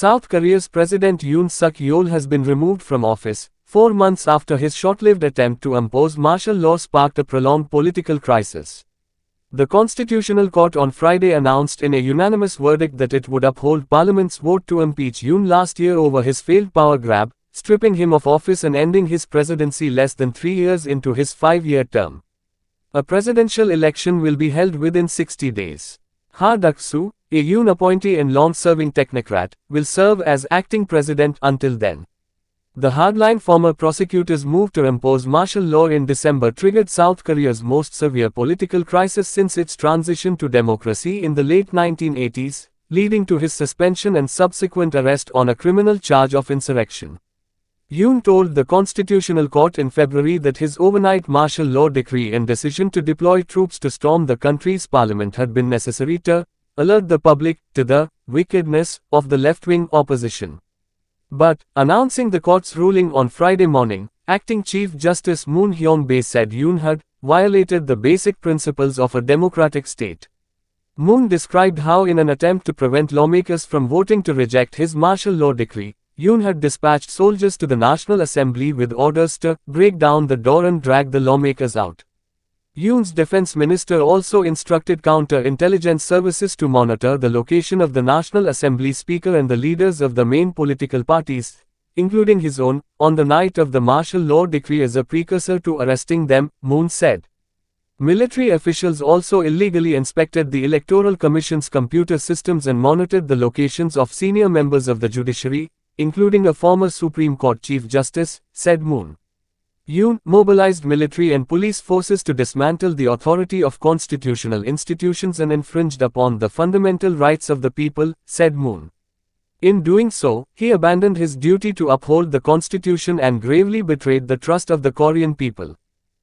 South Korea's President Yoon Suk Yeol has been removed from office, 4 months after his short-lived attempt to impose martial law sparked a prolonged political crisis. The Constitutional Court on Friday announced in a unanimous verdict that it would uphold Parliament's vote to impeach Yoon last year over his failed power grab, stripping him of office and ending his presidency less than 3 years into his 5-year term. A presidential election will be held within 60 days. Ha Duck-soo, a Yoon appointee and long-serving technocrat, will serve as acting president until then. The hardline former prosecutor's move to impose martial law in December triggered South Korea's most severe political crisis since its transition to democracy in the late 1980s, leading to his suspension and subsequent arrest on a criminal charge of insurrection. Yoon told the Constitutional Court in February that his overnight martial law decree and decision to deploy troops to storm the country's parliament had been necessary to alert the public to the wickedness of the left-wing opposition. But, announcing the court's ruling on Friday morning, Acting Chief Justice Moon Hyung-bae said Yoon had violated the basic principles of a democratic state. Moon described how in an attempt to prevent lawmakers from voting to reject his martial law decree, Yoon had dispatched soldiers to the National Assembly with orders to break down the door and drag the lawmakers out. Yoon's defense minister also instructed counter-intelligence services to monitor the location of the National Assembly Speaker and the leaders of the main political parties, including his own, on the night of the martial law decree as a precursor to arresting them, Moon said. Military officials also illegally inspected the Electoral Commission's computer systems and monitored the locations of senior members of the judiciary, including a former Supreme Court Chief Justice, said Moon. Yoon mobilized military and police forces to dismantle the authority of constitutional institutions and infringed upon the fundamental rights of the people, said Moon. In doing so, he abandoned his duty to uphold the constitution and gravely betrayed the trust of the Korean people.